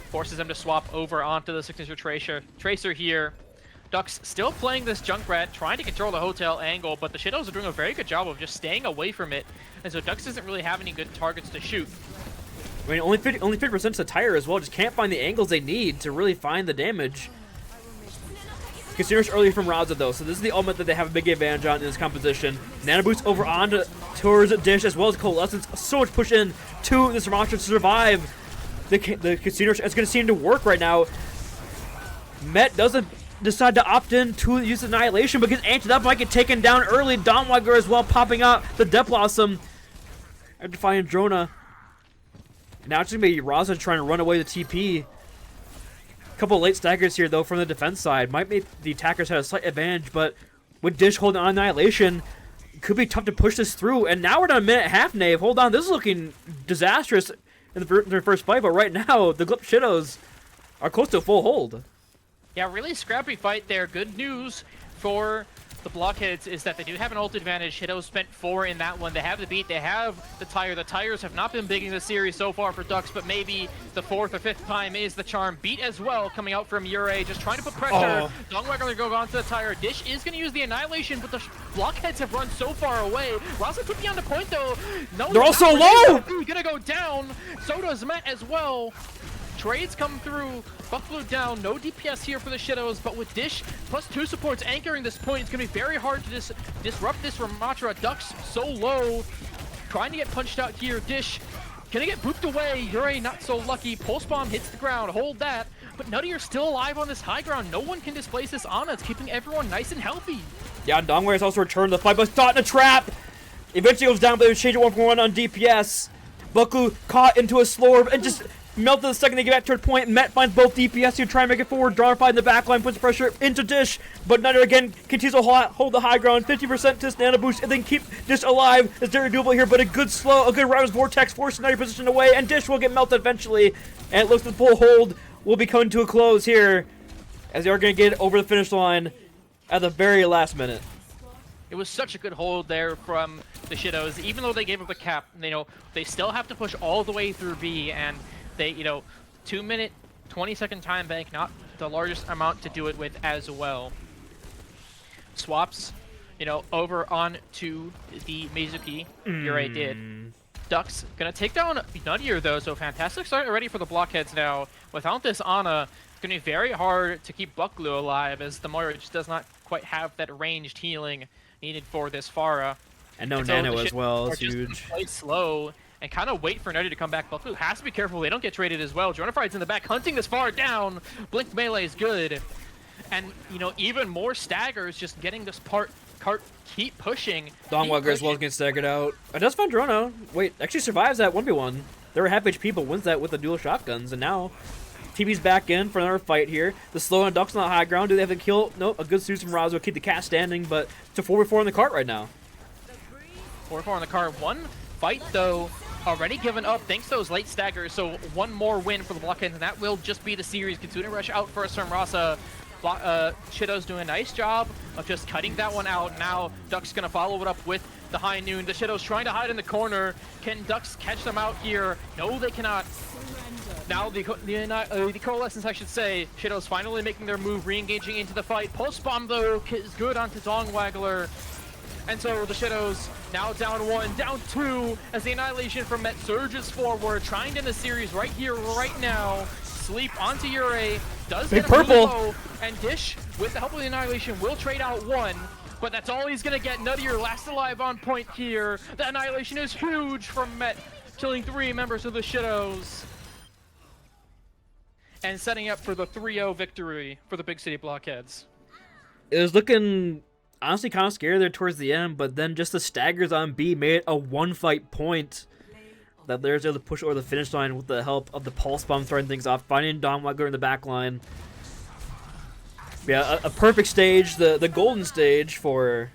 Forces them to swap over onto the signature Tracer here. Duck's still playing this Junkrat, trying to control the hotel angle, but the Shiddos are doing a very good job of just staying away from it, and so Dux doesn't really have any good targets to shoot. I mean, only 50% to tire as well. Just can't find the angles they need to really find the damage. Considers early from Raza though, so this is the element that they have a big advantage on in this composition. Nano boost over onto towards Dish as well as Coalescence. So much push in to this monster to survive. The Casino is going to seem to work right now. Met doesn't decide to opt in to use Annihilation, but gets amped up, might get taken down early. Dawnwagler as well popping out the Death Blossom after finding Drona. Now it's going to be Raza trying to run away the TP. Couple of late staggers here though from the defense side. Might make the attackers have a slight advantage, but with Dish holding on Annihilation, it could be tough to push this through. And now we're down a minute and a half, Nave. Hold on, this is looking disastrous in their first fight, but right now the Glup Shiddos are close to a full hold. Yeah, really scrappy fight there. Good news for the Blockheads is that they do have an ult advantage. Shiddos spent 4 in that one. They have the beat, they have the tire. The tires have not been big in the series so far for Dux, but maybe the 4th or 5th time is the charm. Beat as well coming out from Ure, just trying to put pressure. Dongwagger going to go onto the tire. Dish is going to use the Annihilation, but the Blockheads have run so far away. Raza could be on the point though. No, they're all so low! Gonna go down. So does Met as well. Trades come through. Buffalo down. No DPS here for the Shiddos, but with Dish plus 2 supports anchoring this point, it's going to be very hard to disrupt this Ramatra. Duck's so low. Trying to get punched out here. Dish gonna get booped away. Ure not so lucky. Pulse Bomb hits the ground. Hold that. But Nutty are still alive on this high ground. No one can displace this Ana. It's keeping everyone nice and healthy. Yeah, Dongwei has also returned to the fight, but caught in a trap. Eventually goes down, but they change it 1-for-1 on DPS. Bucklu caught into a slurve and just melted the second they get back to a point. Met finds both DPS here, try and make it forward. Drawfied in the backline, puts pressure into Dish, but Nutter again continues to hold the high ground. 50% to this Nano Boost, and then keep Dish alive. It's very doable here, but a good Router's Vortex forcing Nutter position away, and Dish will get melted eventually. And it looks like the full hold will be coming to a close here, as they are going to get over the finish line at the very last minute. It was such a good hold there from the Shiddos. Even though they gave up the cap, you know, they still have to push all the way through B, and they, you know, 2-minute, 20-second time bank, not the largest amount to do it with as well. Swaps, you know, over on to the Mizuki. Ure did. Duck's gonna take down Nuttier though, so fantastic start already for the Blockheads now. Without this Ana, it's gonna be very hard to keep Bucklu alive, as the Moira just does not quite have that ranged healing needed for this Pharah. And no Nano as well, it's huge. Play slow and kind of wait for Nutty to come back. Bucklu has to be careful they don't get traded as well. Dronefied's in the back, hunting this far down. Blink melee is good. And, you know, even more staggers, just getting this cart keep pushing. Dongwagger as well gets staggered out. It does find Drono. Wait, actually survives that 1v1. They were half HP, but wins that with the dual shotguns. And now, TB's back in for another fight here. The slow and Duck's on the high ground. Do they have the kill? Nope, a good suit from Razo will keep the cat standing, but it's a 4v4 on the cart right now. 4-4 on the cart. One fight, though, already given up thanks to those late staggers, so one more win for the Blockheads, and that will just be the series. Kitsune Rush out first from Rasa. Shiddos doing a nice job of just cutting that one out. Now Duck's gonna follow it up with the high noon. The Shiddos trying to hide in the corner. Can Ducks catch them out here? No, they cannot. Now the Coalescence, I should say. Shiddos finally making their move, re-engaging into the fight. Pulse Bomb, though, is good onto Dongwaggler. And so the Shiddos now down 1, down 2, as the Annihilation from Met surges forward, trying to end the series right here, right now. Sleep onto Ure, does Big get him really purple. low, and Dish, with the help of the Annihilation, will trade out 1. But that's all he's gonna get. Nuttier last alive on point here. The Annihilation is huge from Met, killing 3 members of the Shiddos. And setting up for the 3-0 victory for the Big City Blockheads. It was looking honestly kind of scary there towards the end, but then just the staggers on B made it a one-fight point that they're able to push over the finish line with the help of the Pulse Bomb throwing things off, finding Dongwaggler in the back line. Yeah, a perfect stage, the golden stage for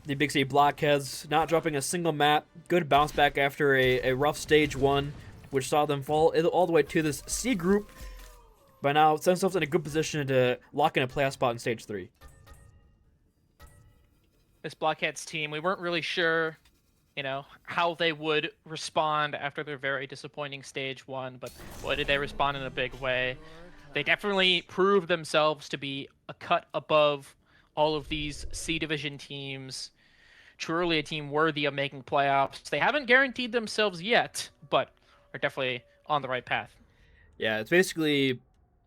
the Big City Blockheads, not dropping a single map. Good bounce back after a rough stage 1, which saw them fall all the way to this C group. By now, set themselves in a good position to lock in a playoff spot in stage 3. This Blockheads team, we weren't really sure, how they would respond after their very disappointing stage 1, but boy, did they respond in a big way. They definitely proved themselves to be a cut above all of these C Division teams. Truly a team worthy of making playoffs. They haven't guaranteed themselves yet, but are definitely on the right path. Yeah, it's basically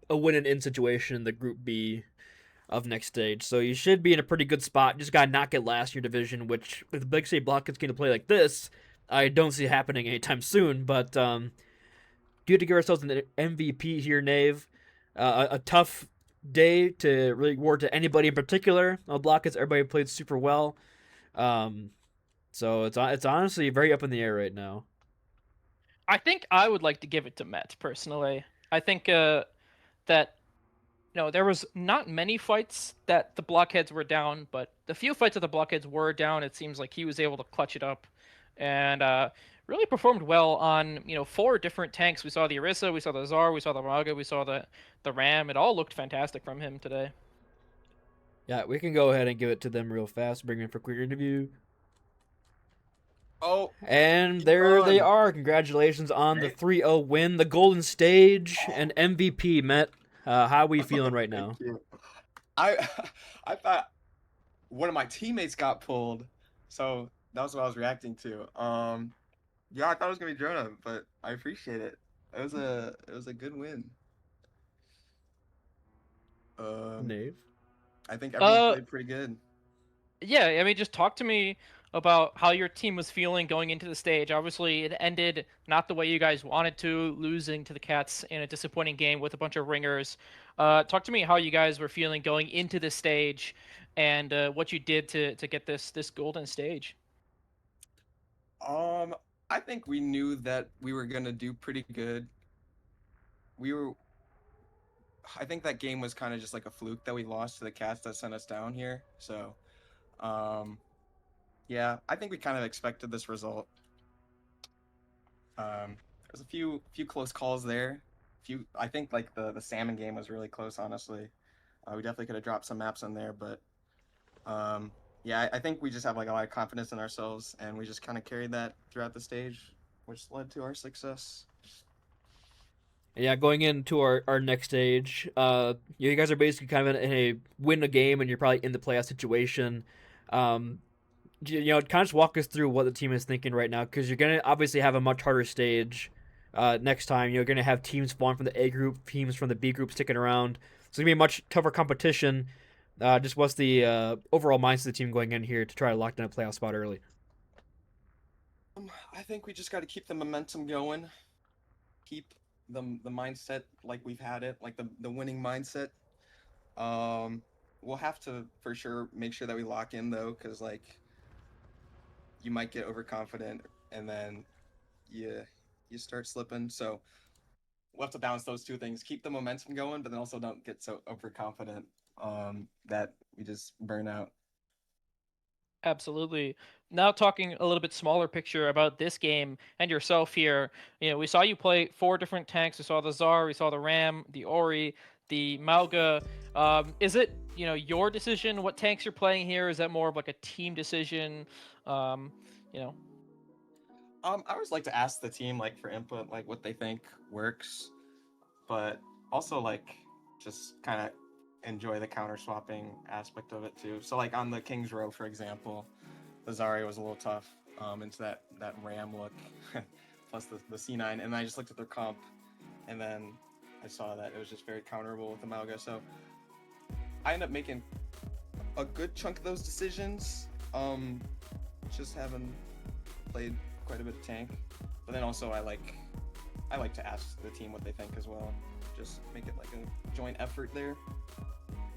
a win and in situation in the Group B of next stage. So you should be in a pretty good spot. Just gotta not get last in your division, which if the Big City Blockheads going to play like this, I don't see happening anytime soon. But do have to give ourselves an MVP here, Nave. A tough day to really award to anybody in particular. Blockheads, everybody played super well. So it's honestly very up in the air right now. I think I would like to give it to Met, personally. I think that there was not many fights that the Blockheads were down, but the few fights that the Blockheads were down, it seems like he was able to clutch it up and really performed well on 4 different tanks. We saw the Orisa, we saw the Zar, we saw the Raga, we saw the Ram. It all looked fantastic from him today. Yeah, we can go ahead and give it to them real fast. Bring in for a quick interview. Oh, and there they are. Congratulations on the 3-0 win, the golden stage, and MVP, Met. How are we feeling right now? Thank you. I thought one of my teammates got pulled, so that was what I was reacting to. Yeah, I thought it was gonna be Jonah, but I appreciate it. It was a good win. Nave? I think everyone played pretty good. Yeah, I mean, just talk to me about how your team was feeling going into the stage. Obviously, it ended not the way you guys wanted to, losing to the Cats in a disappointing game with a bunch of ringers. Talk to me how you guys were feeling going into the stage and what you did to get this golden stage. I think we knew that we were gonna do pretty good. I think that game was kind of just like a fluke that we lost to the Cats that sent us down here. So, yeah, I think we kind of expected this result. There's a few close calls there. I think like the Salmon game was really close, honestly. We definitely could have dropped some maps in there, but yeah, I think we just have like a lot of confidence in ourselves, and we just kind of carried that throughout the stage, which led to our success. Yeah, going into our next stage, you guys are basically kind of in a win a game, and you're probably in the playoff situation. Kind of just walk us through what the team is thinking right now, because you're going to obviously have a much harder stage next time. You're going to have teams spawn from the A group, teams from the B group sticking around. So it's going to be a much tougher competition. Just what's the overall mindset of the team going in here to try to lock down a playoff spot early? I think we just got to keep the momentum going, keep the mindset like we've had it, like the winning mindset. We'll have to for sure make sure that we lock in though, because like you might get overconfident and then you start slipping. So we'll have to balance those two things: keep the momentum going, but then also don't get so overconfident that we just burn out. Absolutely. Now talking a little bit smaller picture about this game and yourself here. We saw you play 4 different tanks. We saw the Zar, we saw the Ram, the Ori, the Malga. Is it your decision what tanks you're playing here? Is that more of like a team decision? You know. I always like to ask the team like for input, like what they think works, but also like just kind of enjoy the counter swapping aspect of it too. So like on the King's Row, for example, the Zarya was a little tough into that Ram look, plus the C9, and I just looked at their comp, and then I saw that it was just very counterable with the Malga. So I ended up making a good chunk of those decisions, just having played quite a bit of tank, but then also I like to ask the team what they think as well. Just make it like a joint effort there.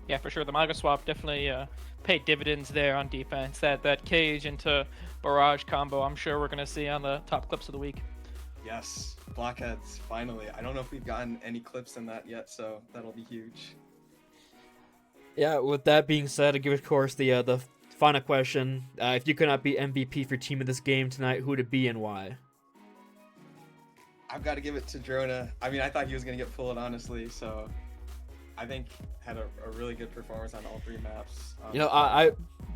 Yeah, for sure. The Malga swap definitely paid dividends there on defense. That cage into barrage combo, I'm sure we're gonna see on the top clips of the week. Yes, Blockheads, finally. I don't know if we've gotten any clips in that yet, so that'll be huge. Yeah, with that being said, I give, of course, the final question. If you could not be MVP for your team of this game tonight, who would it be and why? I've got to give it to Drona. I mean, I thought he was going to get pulled, honestly, so I think had a really good performance on all 3 maps. I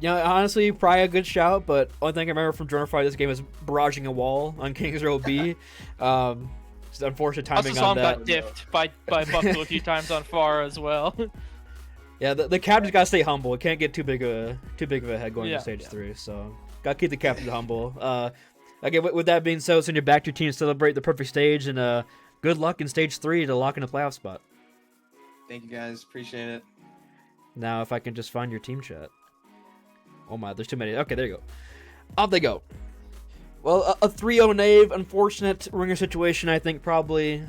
honestly, probably a good shout, but only thing I remember from Drona Fry this game is barraging a wall on King's Row B. Just unfortunate timing also on that. got diffed by Buffalo a few times on far as well. Yeah, the captain's got to stay humble. It can't get too big of a head going to stage 3, so got to keep the captain humble. Again, with that being so, send you back to your team to celebrate the perfect stage, and good luck in stage 3 to lock in a playoff spot. Thank you, guys. Appreciate it. Now, if I can just find your team chat. Oh my, there's too many. Okay, there you go. Off they go. Well, a 3-0 Knave, unfortunate ringer situation, I think, probably.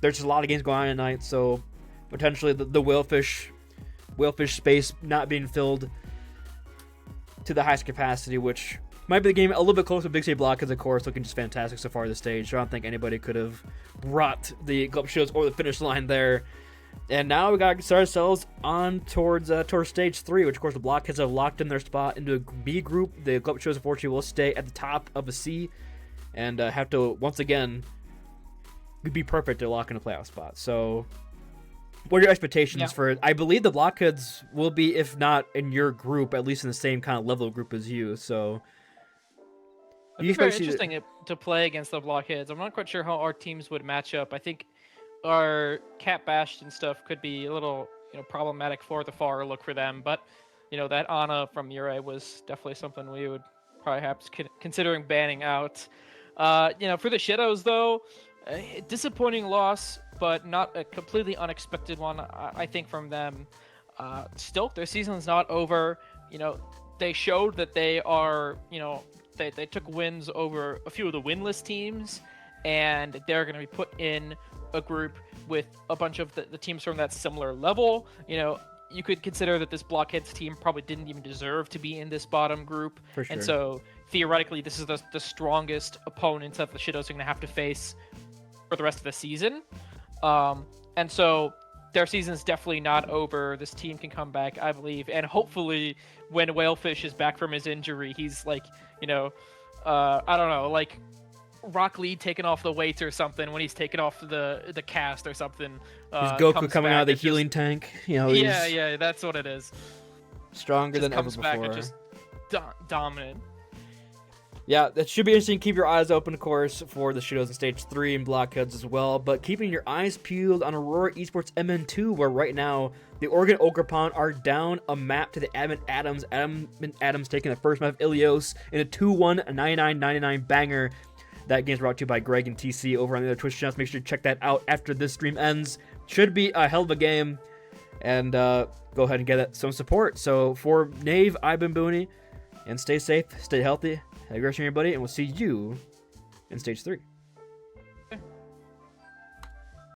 There's just a lot of games going on tonight, so potentially the Whalefish space not being filled to the highest capacity, which might be the game a little bit closer to Big City Blockheads, of course, looking just fantastic so far this stage. So I don't think anybody could have brought the Glup Shiddos over the finish line there. And now we got to start ourselves on towards stage 3, which of course the Blockheads have locked in their spot into a B group. The Glup Shiddos unfortunately will stay at the top of a C and have to once again be perfect to lock in a playoff spot. So what are your expectations for? I believe the Blockheads will be, if not in your group, at least in the same kind of level of group as you. So it's very interesting to play against the Blockheads. I'm not quite sure how our teams would match up. I think our Cat Bastion stuff could be a little problematic for the far look for them, but that Ana from Ure was definitely something we would perhaps considering banning out. For the Shiddos though, a disappointing loss, but not a completely unexpected one, I think, from them. Still, their season's not over. They showed that they are, they took wins over a few of the winless teams, and they're going to be put in a group with a bunch of the teams from that similar level. You could consider that this Blockheads team probably didn't even deserve to be in this bottom group. For sure. And so, theoretically, this is the strongest opponents that the Shiddos are going to have to face for the rest of the season. And so their season's definitely not over. This team can come back, I believe, and hopefully when Whalefish is back from his injury, he's like, I don't know, like Rock Lee taking off the weights or something when he's taking off the cast or something. He's Goku coming out of the healing tank. Yeah, that's what it is. Stronger just than ever comes before. back and just dominant. Yeah, that should be interesting. Keep your eyes open, of course, for the Shiddos in Stage 3 and Blockheads as well. But keeping your eyes peeled on Aurora Esports MN2, where right now the Oregon Ogrepon are down a map to the Admin Adams. Adams taking the first map of Ilios in a 2-1 99-99 banger. That game's brought to you by Greg and TC over on the other Twitch channels. Make sure to check that out after this stream ends. Should be a hell of a game. And go ahead and get some support. So for Knave, I've been Booney. And stay safe, stay healthy. Have a great day, everybody, and we'll see you in Stage 3.